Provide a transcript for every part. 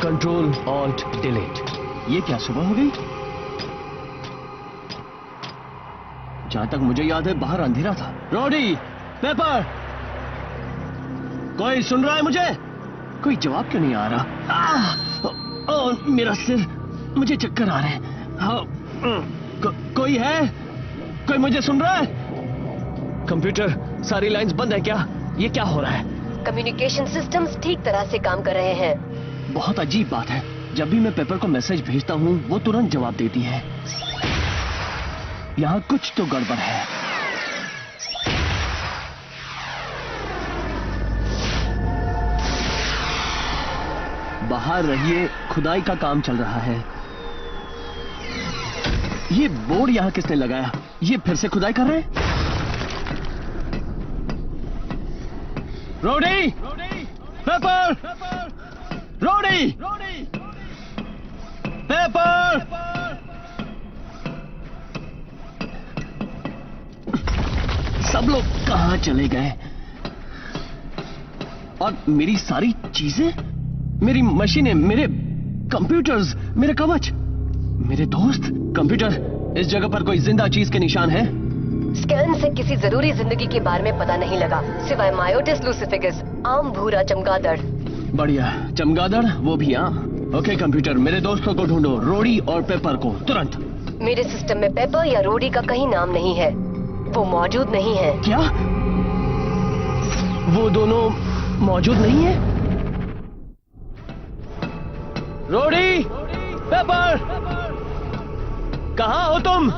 Control alt delete. ये क्या सुबह हो गई? जहां तक मुझे याद है बाहर अंधेरा था। रोडी, पेपर, कोई सुन रहा है मुझे? कोई जवाब क्यों नहीं आ रहा? मेरा सिर, मुझे चक्कर आ रहे हैं। कोई है? कोई मुझे सुन रहा है? कंप्यूटर, सारी लाइंस बंद है क्या? ये क्या हो रहा है? कम्युनिकेशन सिस्टम्स ठीक तरह से काम कर रहे हैं। बहुत अजीब बात है, जब भी मैं पेपर को मैसेज भेजता हूँ वो तुरंत जवाब देती है। यहाँ कुछ तो गड़बड़ है। बाहर रहिए, खुदाई का काम चल रहा है। ये बोर्ड यहाँ किसने लगाया? ये फिर से खुदाई कर रहे हैं? रोडी, पेपर, रोडी, पेपर। सब लोग कहां चले गए? और मेरी सारी चीजें, मेरी मशीनें, मेरे कंप्यूटर्स, मेरे कवच, मेरे दोस्त। कंप्यूटर, इस जगह पर कोई जिंदा चीज के निशान है? स्कैन से किसी जरूरी जिंदगी के बारे में पता नहीं लगा, सिवाय मायोटिस लूसिफिकस, आम भूरा चमगादड़। बढ़िया, चमगादड़, वो भी हाँ। ओके कंप्यूटर, मेरे दोस्तों को ढूंढो, रोडी और पेपर को, तुरंत। मेरे सिस्टम में पेपर या रोडी का कहीं नाम नहीं है, वो मौजूद नहीं है। क्या? वो दोनों मौजूद नहीं है? रोडी, पेपर, कहाँ हो तुम?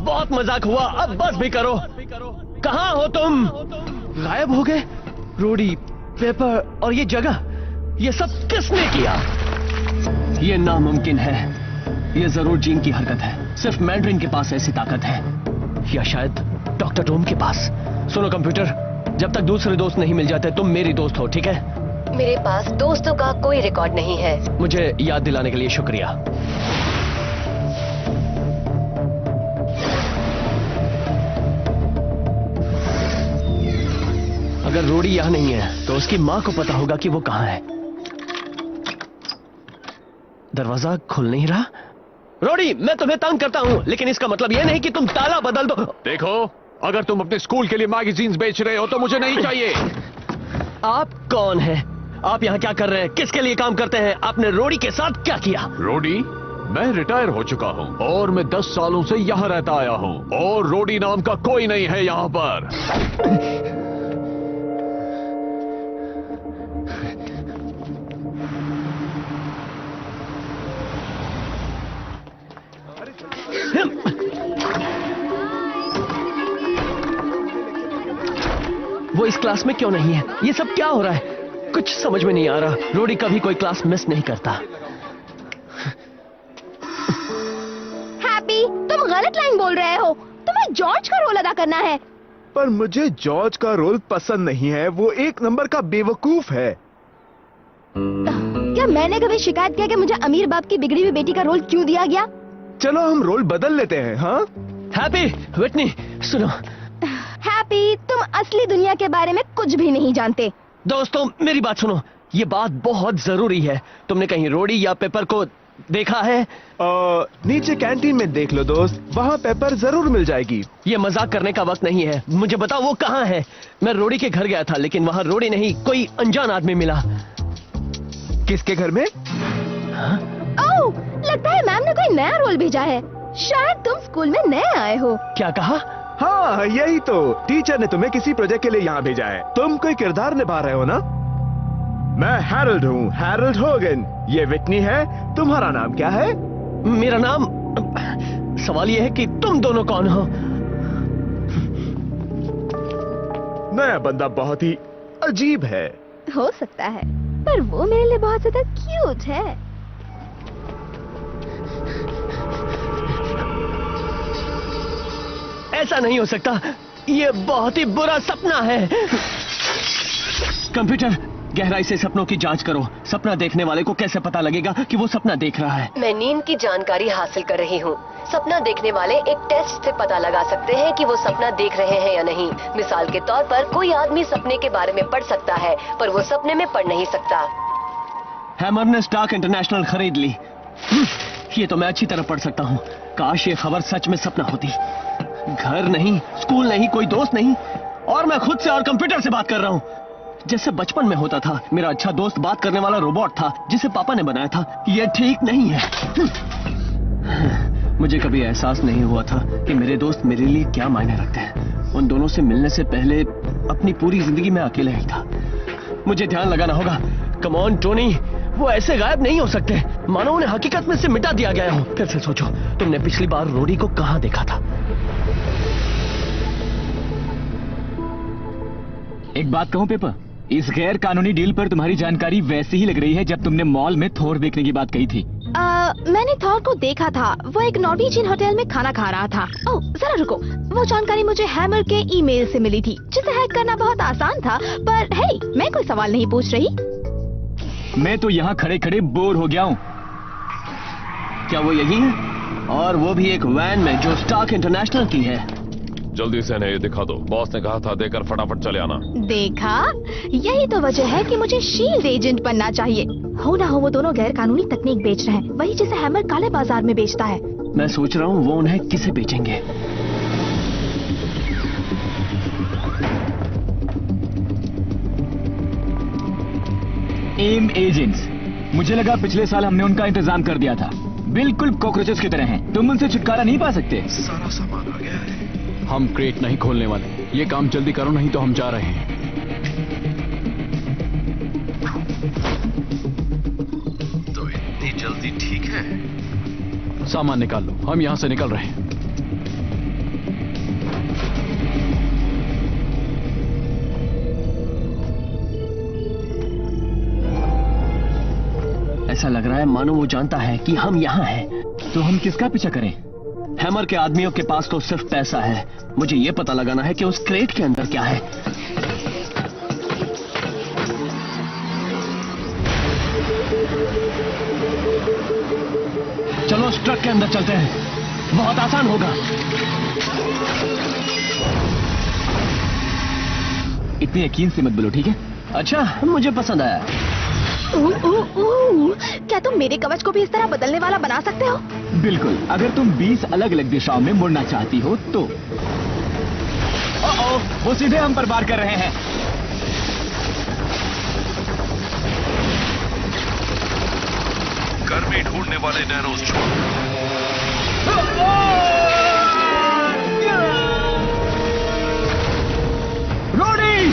बहुत मजाक हुआ, अब बस भी करो। कहाँ हो तुम? गायब हो गए? रोडी, पेपर और ये जगह, ये सब किसने किया? ये नामुमकिन है। ये जरूर जीन की हरकत है। सिर्फ मैंड्रिन के पास ऐसी ताकत है, या शायद डॉक्टर डोम के पास। सुनो कंप्यूटर, जब तक दूसरे दोस्त नहीं मिल जाते तुम मेरी दोस्त हो, ठीक है? मेरे पास दोस्तों का कोई रिकॉर्ड नहीं है। मुझे याद दिलाने के लिए शुक्रिया। अगर रोडी यहां नहीं है तो उसकी मां को पता होगा कि वो कहां है। दरवाजा खुल नहीं रहा। रोडी, मैं तुम्हें तंग करता हूं, लेकिन इसका मतलब यह नहीं कि तुम ताला बदल दो। देखो, अगर तुम अपने स्कूल के लिए मैगजीन्स बेच रहे हो तो मुझे नहीं चाहिए। आप कौन हैं? आप यहाँ क्या कर रहे हैं? किसके लिए काम करते हैं? आपने रोडी के साथ क्या किया? रोडी, मैं रिटायर हो चुका हूँ और मैं 10 सालों से यहाँ रहता आया हूँ और रोडी नाम का कोई नहीं है यहाँ पर। वो इस क्लास में क्यों नहीं है? ये सब क्या हो रहा है? कुछ समझ में नहीं आ रहा। रोडी कभी कोई क्लास मिस नहीं करता। हैप्पी, तुम गलत लाइन बोल रहे हो। तुम्हें जॉर्ज का रोल अदा करना है। पर मुझे जॉर्ज का रोल पसंद नहीं है, वो एक नंबर का बेवकूफ है। क्या मैंने कभी शिकायत किया कि मुझे अमीर बाप की बिगड़ी हुई बेटी का रोल क्यों दिया गया? चलो हम रोल बदल लेते हैं। हाँ, हैप्पी, विटनी, सुनो। हैप्पी, तुम असली दुनिया के बारे में कुछ भी नहीं जानते। दोस्तों, मेरी बात सुनो, ये बात बहुत जरूरी है। तुमने कहीं रोडी या पेपर को देखा है? नीचे कैंटीन में देख लो दोस्त, वहाँ पेपर जरूर मिल जाएगी। ये मजाक करने का वक्त नहीं है। मुझे बताओ वो कहाँ है? मैं रोडी के घर गया था, लेकिन वहाँ रोडी नहीं, कोई अनजान आदमी मिला। किसके घर में? हाँ? ओह, लगता है मैम ने कोई नया रोल भेजा है। शायद तुम स्कूल में नए आए हो। क्या कहा? हाँ, यही तो। टीचर ने तुम्हें किसी प्रोजेक्ट के लिए यहाँ भेजा है। तुम कोई किरदार निभा रहे हो ना? मैं हैरोल्ड हूँ, हैरोल्ड होगन। ये विटनी है। तुम्हारा नाम क्या है? मेरा नाम... सवाल ये है कि तुम दोनों कौन हो? नया बंदा बहुत ही अजीब है। हो सकता है, पर वो मेरे लिए बहुत ज्यादा क्यूट है। ऐसा नहीं हो सकता, ये बहुत ही बुरा सपना है। कंप्यूटर, गहराई से सपनों की जांच करो। सपना देखने वाले को कैसे पता लगेगा कि वो सपना देख रहा है? मैं नींद की जानकारी हासिल कर रही हूँ। सपना देखने वाले एक टेस्ट से पता लगा सकते हैं कि वो सपना देख रहे हैं या नहीं। मिसाल के तौर पर कोई आदमी सपने के बारे में पढ़ सकता है, पर वो सपने में पढ़ नहीं सकता। हैमर ने स्टार्क इंटरनेशनल खरीद ली। ये तो मैं अच्छी तरह पढ़ सकता हूँ। काश ये खबर सच में सपना होती। घर नहीं, स्कूल नहीं, कोई दोस्त नहीं, और मैं खुद से और कंप्यूटर से बात कर रहा हूँ, जैसे बचपन में होता था। मेरा अच्छा दोस्त बात करने वाला रोबोट था जिसे पापा ने बनाया था। ये ठीक नहीं है। मुझे कभी एहसास नहीं हुआ था कि मेरे दोस्त मेरे लिए क्या मायने रखते हैं। उन दोनों से मिलने से पहले अपनी पूरी जिंदगी में अकेला ही था। मुझे ध्यान लगाना होगा। कम ऑन टोनी, वो ऐसे गायब नहीं हो सकते मानो उन्हें हकीकत में से मिटा दिया गया हो। फिर से सोचो, तुमने पिछली बार रोडी को कहां देखा था? एक बात कहूं पेपर, इस गैर कानूनी डील पर तुम्हारी जानकारी वैसी ही लग रही है जब तुमने मॉल में थोर देखने की बात कही थी। मैंने थॉर को देखा था। वो एक नॉटी चीन होटल में खाना खा रहा था। ओह, जरा रुको। वो जानकारी मुझे हैमर के ईमेल से मिली थी, जिसे हैक करना बहुत आसान था। पर हे, मैं कोई सवाल नहीं पूछ रही। मैं तो यहाँ खड़े खड़े बोर हो गया हूँ। क्या वो यही है? और वो भी एक वैन में जो स्टार्क इंटरनेशनल की है। जल्दी से इन्हें ये दिखा दो। बॉस ने कहा था देकर फटाफट चले आना। देखा, यही तो वजह है कि मुझे शील्ड एजेंट बनना चाहिए। हो ना हो वो दोनों गैर कानूनी तकनीक बेच रहे हैं, वही जिसे हैमर काले बाजार में बेचता है। मैं सोच रहा हूँ वो उन्हें किसे बेचेंगे। एम एजेंट्स। मुझे लगा पिछले साल हमने उनका इंतजाम कर दिया था। बिल्कुल कॉकरोचेस की तरह हैं। तुम उनसे छुटकारा नहीं पा सकते। सारा सामान आ गया है। हम क्रेट नहीं खोलने वाले। ये काम जल्दी करो नहीं तो हम जा रहे हैं। तो इतनी जल्दी ठीक है? सामान निकाल लो, हम यहां से निकल रहे हैं। ऐसा लग रहा है मानो वो जानता है कि हम यहाँ हैं। तो हम किसका पीछा करें? हैमर के आदमियों के पास तो सिर्फ पैसा है। मुझे ये पता लगाना है कि उस क्रेट के अंदर क्या है। चलो उस ट्रक के अंदर चलते हैं, बहुत आसान होगा। इतनी यकीन से मत बोलो, ठीक है? अच्छा, मुझे पसंद आया। क्या तुम मेरे कवच को भी इस तरह बदलने वाला बना सकते हो? बिल्कुल, अगर तुम 20 अलग अलग दिशाओं में मुड़ना चाहती हो तो। वो सीधे हम पर वार कर रहे हैं। गर्मी ढूंढने वाले नैरोज छोड़। रोडी!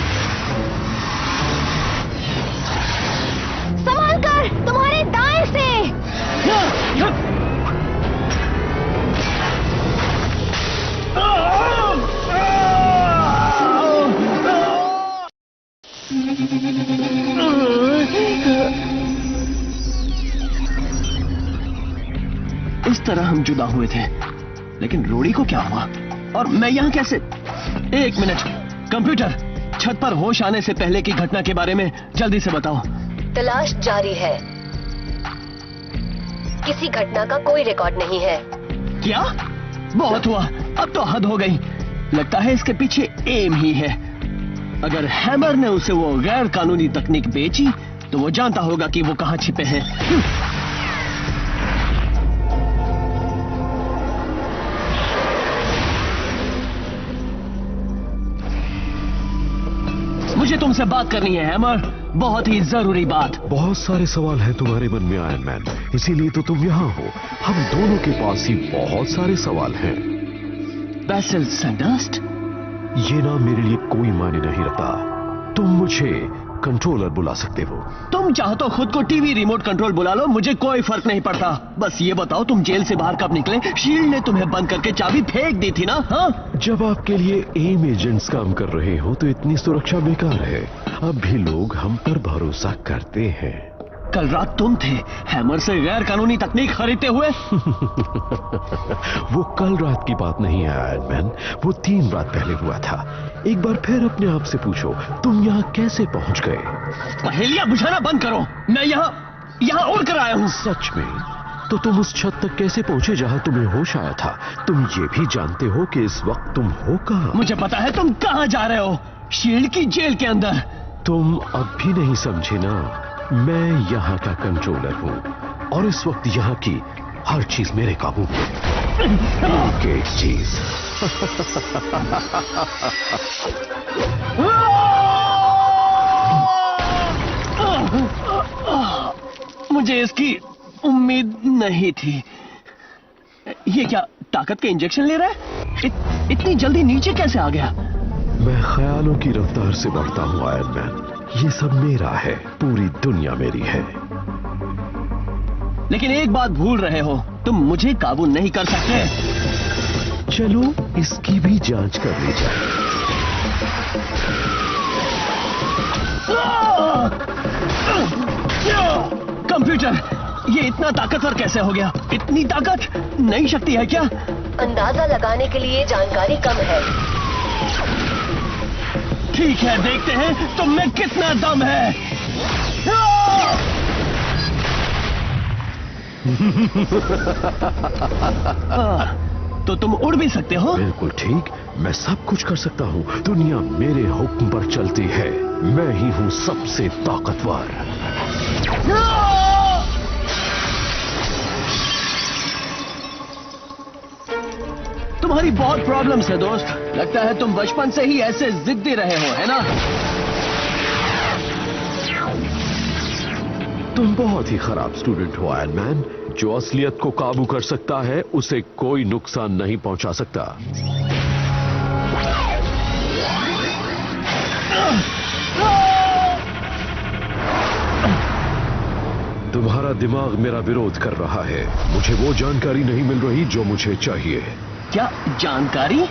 संभाल कर, तुम्हारे दाएं से। इस तरह हम जुदा हुए थे, लेकिन रोडी को क्या हुआ और मैं यहाँ कैसे? एक मिनट, कंप्यूटर, छत पर होश आने से पहले की घटना के बारे में जल्दी से बताओ। तलाश जारी है। किसी घटना का कोई रिकॉर्ड नहीं है। क्या? बहुत हुआ, अब तो हद हो गई। लगता है इसके पीछे एम ही है। अगर हैमर ने उसे वो गैर कानूनी तकनीक बेची तो वो जानता होगा कि वो कहां छिपे हैं। मुझे तुमसे बात करनी है हैमर, बहुत ही जरूरी बात। बहुत सारे सवाल हैं तुम्हारे मन में आयरन मैन, इसीलिए तो तुम यहाँ हो। हम दोनों के पास ही बहुत सारे सवाल हैं। बैसिल सैंडर्स्ट? ये नाम मेरे लिए कोई मायने नहीं रखता। तुम मुझे कंट्रोलर बुला सकते हो। तुम चाहो तो खुद को टीवी रिमोट कंट्रोल बुला लो, मुझे कोई फर्क नहीं पड़ता। बस ये बताओ तुम जेल से बाहर कब निकले? शील्ड ने तुम्हें बंद करके चाबी फेंक दी थी ना? हाँ? जब आपके लिए एम एजेंट्स काम कर रहे हो तो इतनी सुरक्षा बेकार है। अब भी लोग हम पर भरोसा करते हैं। कल रात तुम थे हैमर से गैर कानूनी तकनीक खरीदते हुए। वो कल रात की बात नहीं है आयरन मैन, वो 3 रात पहले हुआ था। एक बार फिर अपने आप से पूछो, तुम यहाँ कैसे पहुंच गए? पहेलियां बुझाना बंद करो। मैं यहाँ उड़ कर आया हूँ। सच में? तो तुम उस छत तक कैसे पहुंचे जहां तुम्हें होश आया था? तुम ये भी जानते हो कि इस वक्त तुम हो कहां? मुझे पता है तुम कहां जा रहे हो। शील्ड की जेल के अंदर। तुम अब भी नहीं समझे ना? मैं यहाँ का कंट्रोलर हूँ और इस वक्त यहाँ की हर चीज मेरे काबू में है। एक एक चीज। मुझे इसकी उम्मीद नहीं थी। ये क्या ताकत के इंजेक्शन ले रहा है? इतनी जल्दी नीचे कैसे आ गया? मैं ख्यालों की रफ्तार से बढ़ता हूँ आयरन मैन। ये सब मेरा है, पूरी दुनिया मेरी है। लेकिन एक बात भूल रहे हो, तुम मुझे काबू नहीं कर सकते। चलो इसकी भी जांच कर ली जाए। कंप्यूटर, ये इतना ताकतवर कैसे हो गया? इतनी ताकत, नई शक्ति है क्या? अंदाजा लगाने के लिए जानकारी कम है। ठीक है, देखते हैं तुम में कितना दम है। तो तुम उड़ भी सकते हो? बिल्कुल ठीक, मैं सब कुछ कर सकता हूँ। दुनिया मेरे हुक्म पर चलती है। मैं ही हूँ सबसे ताकतवर। तुम्हारी बहुत प्रॉब्लम्स है दोस्त। लगता है तुम बचपन से ही ऐसे जिद्दी रहे हो, है ना? तुम बहुत ही खराब स्टूडेंट हो आयरन मैन। जो असलियत को काबू कर सकता है उसे कोई नुकसान नहीं पहुंचा सकता। तुम्हारा दिमाग मेरा विरोध कर रहा है। मुझे वो जानकारी नहीं मिल रही जो मुझे चाहिए। क्या जानकारी?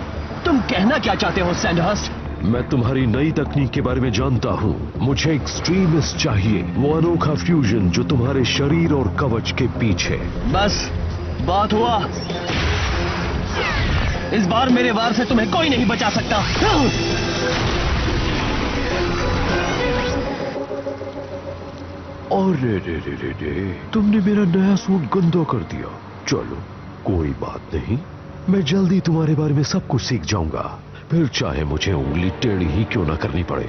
तुम कहना क्या चाहते हो सैंडहर्स्ट? मैं तुम्हारी नई तकनीक के बारे में जानता हूँ। मुझे एक्सट्रीमिस्ट चाहिए, वो अनोखा फ्यूजन जो तुम्हारे शरीर और कवच के पीछे। बस बात हुआ। इस बार मेरे वार से तुम्हें कोई नहीं बचा सकता। और रे, तुमने मेरा नया सूट गंदा कर दिया। चलो कोई बात नहीं, मैं जल्दी तुम्हारे बारे में सब कुछ सीख जाऊंगा, फिर चाहे मुझे उंगली टेढ़ी ही क्यों ना करनी पड़े।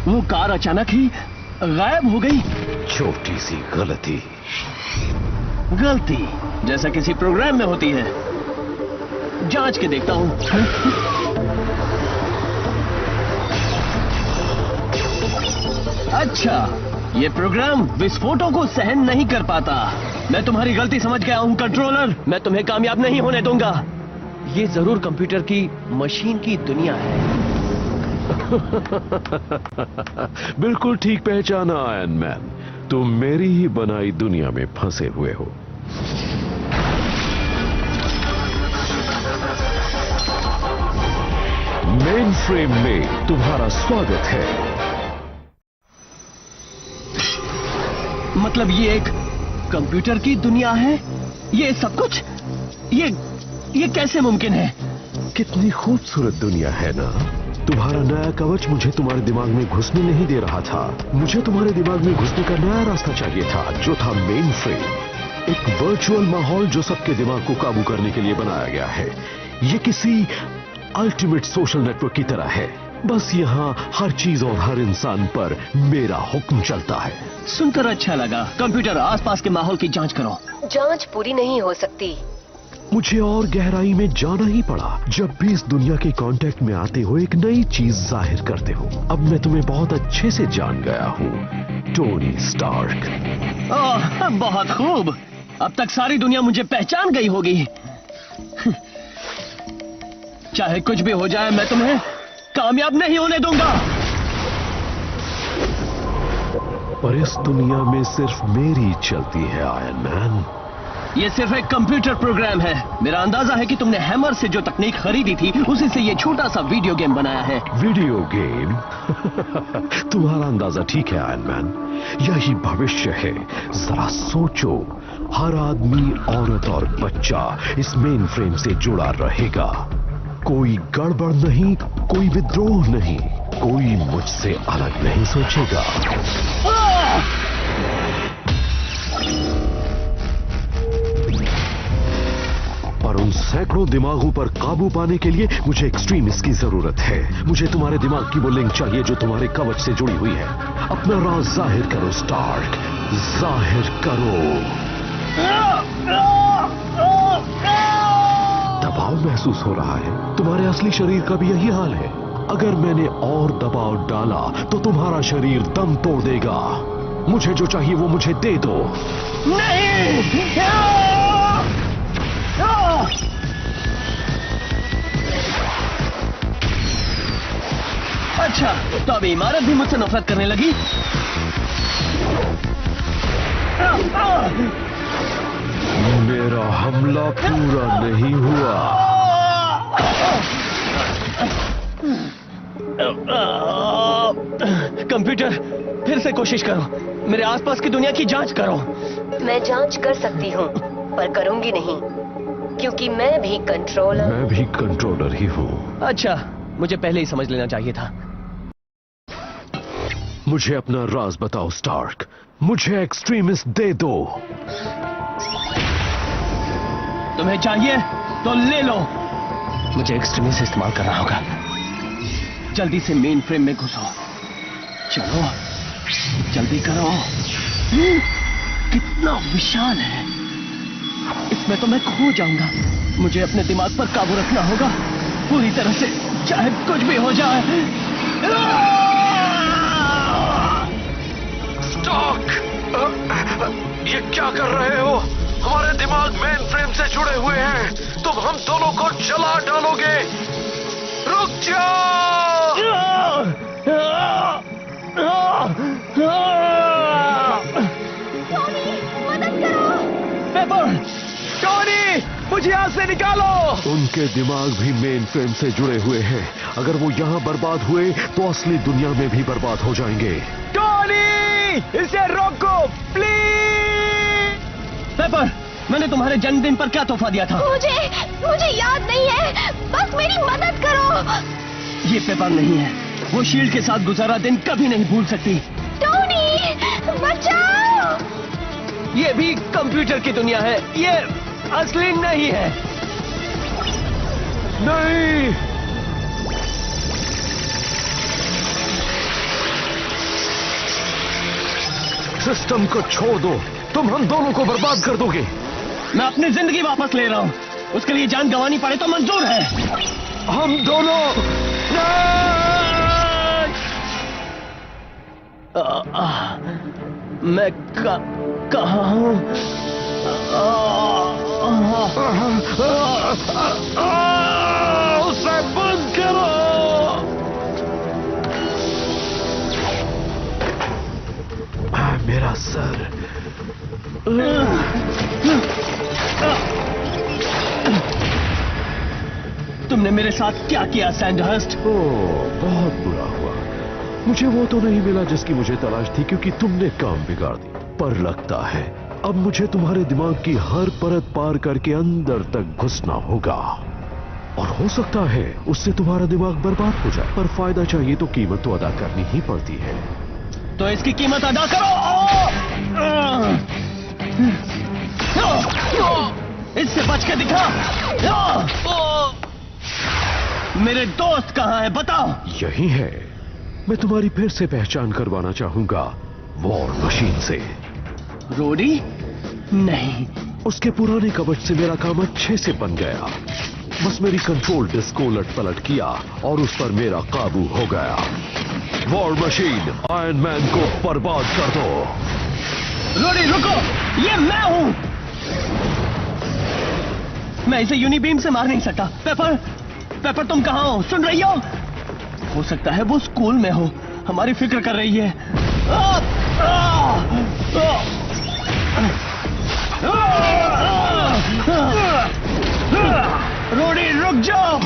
वो कार अचानक ही गायब हो गई। छोटी सी गलती जैसा किसी प्रोग्राम में होती है। जांच के देखता हूं। अच्छा, ये प्रोग्राम विस्फोटों को सहन नहीं कर पाता। मैं तुम्हारी गलती समझ गया हूं कंट्रोलर। मैं तुम्हें कामयाब नहीं होने दूंगा। ये जरूर कंप्यूटर की मशीन की दुनिया है। बिल्कुल ठीक पहचाना आयरन मैन। तुम मेरी ही बनाई दुनिया में फंसे हुए हो। मेन फ्रेम में तुम्हारा स्वागत है। मतलब ये एक कंप्यूटर की दुनिया है? ये सब कुछ? ये कैसे मुमकिन है? कितनी खूबसूरत दुनिया है ना? तुम्हारा नया कवच मुझे तुम्हारे दिमाग में घुसने नहीं दे रहा था। मुझे तुम्हारे दिमाग में घुसने का नया रास्ता चाहिए था, जो था मेन फ्रेम। एक वर्चुअल माहौल जो सबके दिमाग को काबू करने के लिए बनाया गया है। ये किसी अल्टीमेट सोशल नेटवर्क की तरह है। बस यहाँ हर चीज और हर इंसान पर मेरा हुक्म चलता है। सुनकर अच्छा लगा। कंप्यूटर, आसपास के माहौल की जांच करो। जांच पूरी नहीं हो सकती। मुझे और गहराई में जाना ही पड़ा। जब भी इस दुनिया के कांटेक्ट में आते हो एक नई चीज जाहिर करते हो। अब मैं तुम्हें बहुत अच्छे से जान गया हूँ, टोनी स्टार्क। ओह, बहुत खूब। अब तक सारी दुनिया मुझे पहचान गई होगी। चाहे कुछ भी हो जाए, मैं तुम्हें कामयाब नहीं होने दूंगा। पर इस दुनिया में सिर्फ मेरी चलती है आयरन मैन। ये सिर्फ एक कंप्यूटर प्रोग्राम है। मेरा अंदाजा है कि तुमने हैमर से जो तकनीक खरीदी थी उसी से ये छोटा सा वीडियो गेम बनाया है। Video game? तुम्हारा अंदाजा ठीक है आयरन मैन। यही भविष्य है। जरा सोचो, हर आदमी, औरत और बच्चा इस मेन फ्रेम से जुड़ा रहेगा। कोई गड़बड़ नहीं, कोई विद्रोह नहीं, कोई मुझसे अलग नहीं सोचेगा। पर उन सैकड़ों दिमागों पर काबू पाने के लिए मुझे एक्सट्रीमिस्ट की जरूरत है। मुझे तुम्हारे दिमाग की वो लिंक चाहिए जो तुम्हारे कवच से जुड़ी हुई है। अपना राज जाहिर करो स्टार्क, जाहिर करो। दबाव महसूस हो रहा है। तुम्हारे असली शरीर का भी यही हाल है। अगर मैंने और दबाव डाला तो तुम्हारा शरीर दम तोड़ देगा। मुझे जो चाहिए वो मुझे दे दो। नहीं! अच्छा, तो अब इमारत भी मुझसे नफरत करने लगी। मेरा हमला पूरा नहीं हुआ। कंप्यूटर, फिर से कोशिश करो। मेरे आसपास की दुनिया की जांच करो। मैं जांच कर सकती हूँ, पर करूंगी नहीं, क्योंकि मैं भी कंट्रोलर ही हूँ। अच्छा, मुझे पहले ही समझ लेना चाहिए था। मुझे अपना राज बताओ स्टार्क। मुझे एक्सट्रीमिस्ट दे दो। तुम्हें चाहिए तो ले लो। मुझे एक्सट्रीमिस्ट इस्तेमाल करना होगा। जल्दी से मेन फ्रेम में घुसो। चलो, जल्दी करो। कितना विशाल है। इसमें तो मैं खो जाऊंगा। मुझे अपने दिमाग पर काबू रखना होगा पूरी तरह से, चाहे कुछ भी हो जाए। स्टार्क, ये क्या कर रहे हो? हमारे दिमाग मेन फ्रेम से जुड़े हुए हैं। तुम हम दोनों को जला डालोगे। रुक जाओ। मदद करो। पेपर, टोनी, मुझे यहां से निकालो। उनके दिमाग भी मेन फ्रेम से जुड़े हुए हैं। अगर वो यहाँ बर्बाद हुए तो असली दुनिया में भी बर्बाद हो जाएंगे। टोनी, इसे रोको प्लीज। पेपर, मैंने तुम्हारे जन्मदिन पर क्या तोहफा दिया था? मुझे याद नहीं है। बस मेरी मदद करो। ये पेपर नहीं है। वो शील्ड के साथ गुजारा दिन कभी नहीं भूल सकती। टोनी, बचाओ। ये भी कंप्यूटर की दुनिया है। ये असली नहीं है। नहीं, सिस्टम को छोड़ दो। तुम हम दोनों को बर्बाद कर दोगे। मैं अपनी जिंदगी वापस ले रहा हूँ। उसके लिए जान गंवानी पड़े तो मंजूर है। हम दोनों मैं कहाँ हूँ? उसे बंद करो। मेरा सर। तुमने मेरे साथ क्या किया सैंडहर्स्ट? बहुत बुरा हुआ। मुझे वो तो नहीं मिला जिसकी मुझे तलाश थी, क्योंकि तुमने काम बिगाड़ दी। पर लगता है अब मुझे तुम्हारे दिमाग की हर परत पार करके अंदर तक घुसना होगा। और हो सकता है उससे तुम्हारा दिमाग बर्बाद हो जाए, पर फायदा चाहिए तो कीमत तो अदा करनी ही पड़ती है। तो इसकी कीमत अदा करो। इससे बच के दिखा। मेरे दोस्त कहाँ है, बताओ। यही है। मैं तुम्हारी फिर से पहचान करवाना चाहूंगा वॉर मशीन से। रोडी? नहीं। उसके पुराने कवच से मेरा काम अच्छे से बन गया। बस मेरी कंट्रोल डिस्क को उलट पलट किया और उस पर मेरा काबू हो गया। वॉर मशीन, आयरन मैन को बर्बाद कर दो। रोडी रुको, ये मैं हूं। मैं इसे यूनिबीम से मार नहीं सकता। पेपर तुम कहां हो? सुन रही हो सकता है वो स्कूल में हो, हमारी फिक्र कर रही है। रोडी रुक जाओ।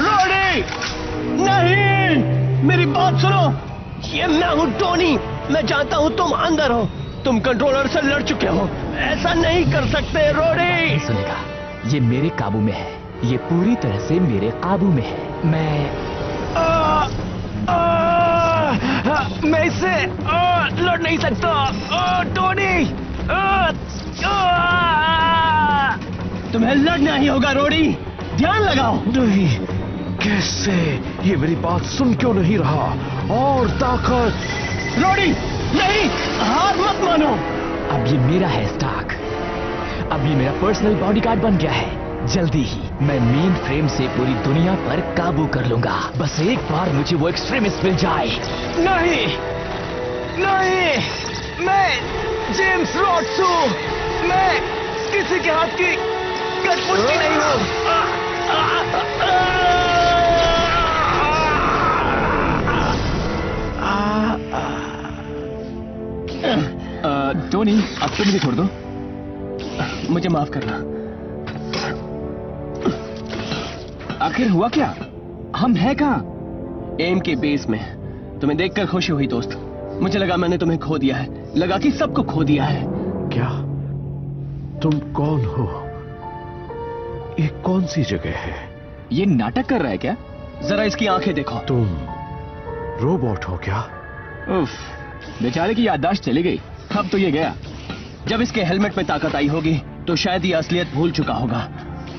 रोडी नहीं, मेरी बात सुनो। ये मैं हूं टोनी। मैं जानता हूं तुम अंदर हो। तुम कंट्रोलर से लड़ चुके हो। ऐसा नहीं कर सकते रोडी। सुनेगा, ये मेरे काबू में है। ये पूरी तरह से मेरे काबू में है। मैं इससे लड़ नहीं सकता। टोनी, तुम्हें लड़ना ही होगा रोडी, ध्यान लगाओ। नहीं, कैसे? ये मेरी बात सुन क्यों नहीं रहा? और ताकत। रोडी नहीं, हार मत मानो। अब ये मेरा है स्टार्क, अब ये मेरा पर्सनल बॉडीगार्ड बन गया है। जल्दी ही मैं मेन फ्रेम से पूरी दुनिया पर काबू कर लूंगा। बस एक बार मुझे वो एक्सट्रीमिस्ट मिल जाए। नहीं नहीं, मैं जेम्स रॉड्स हूँ, मैं किसी के हाथ की कठपुतली नहीं हूँ। टोनी, अब तो मुझे छोड़ दो। मुझे माफ करना। आखिर हुआ क्या? हम हैं कहाँ? एम के बेस में। तुम्हें देखकर खुशी हुई दोस्त। मुझे लगा मैंने तुम्हें खो दिया है, लगा कि सबको खो दिया है। क्या? तुम कौन हो? ये कौन सी जगह है? ये नाटक कर रहा है क्या? जरा इसकी आंखें देखो। तुम रोबोट हो क्या? उफ, बेचारे की याददाश्त चली गई। अब तो ये गया। जब इसके हेलमेट में ताकत आई होगी तो शायद ये असलियत भूल चुका होगा।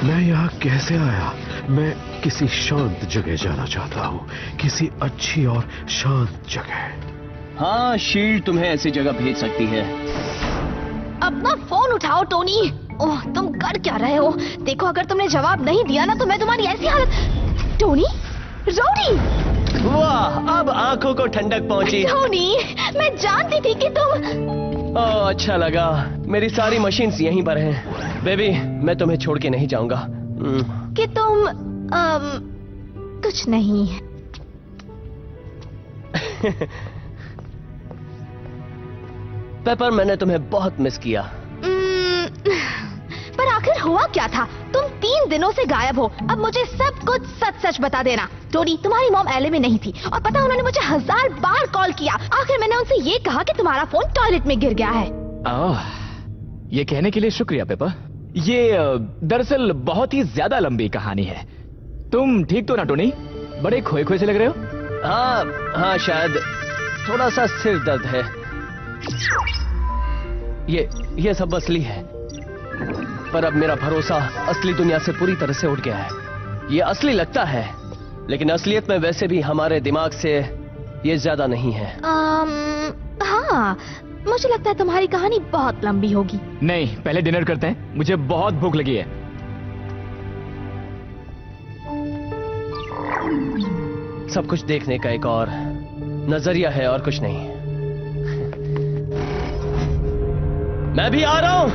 मैं यहाँ कैसे आया? मैं किसी शांत जगह जाना चाहता हूँ, किसी अच्छी और शांत जगह। हाँ, शील्ड तुम्हें ऐसी जगह भेज सकती है। अपना फोन उठाओ टोनी। ओह, तुम कर क्या रहे हो? देखो, अगर तुमने जवाब नहीं दिया ना तो मैं तुम्हारी ऐसी हालत। टोनी, रोडी। वाह, अब आंखों को ठंडक पहुंची। टोनी, मैं जानती थी कि तुम। ओह, अच्छा लगा। मेरी सारी मशीन्स यहीं पर हैं। बेबी, मैं तुम्हें छोड़ के नहीं जाऊंगा। कि तुम कुछ नहीं। पेपर, मैंने तुम्हें बहुत मिस किया। पर आखिर हुआ क्या था? तुम 3 दिनों से गायब हो। अब मुझे सब कुछ सच सच बता देना। टोनी, तुम्हारी मॉम एलए में नहीं थी और पता उन्होंने मुझे 1000 बार कॉल किया। आखिर मैंने उनसे ये कहा कि तुम्हारा फोन टॉयलेट में गिर गया है। ये कहने के लिए शुक्रिया पेपर। ये दरअसल बहुत ही ज्यादा लंबी कहानी है। तुम ठीक तो ना टोनी? बड़े खोए खोए से लग रहे हो। हाँ हाँ, शायद थोड़ा सा सिर दर्द है। ये सब असली है, पर अब मेरा भरोसा असली दुनिया से पूरी तरह से उठ गया है। ये असली लगता है, लेकिन असलियत में वैसे भी हमारे दिमाग से ये ज्यादा नहीं है। हाँ, मुझे लगता है तुम्हारी कहानी बहुत लंबी होगी। नहीं, पहले डिनर करते हैं, मुझे बहुत भूख लगी है। सब कुछ देखने का एक और नजरिया है और कुछ नहीं। मैं भी आ रहा हूं।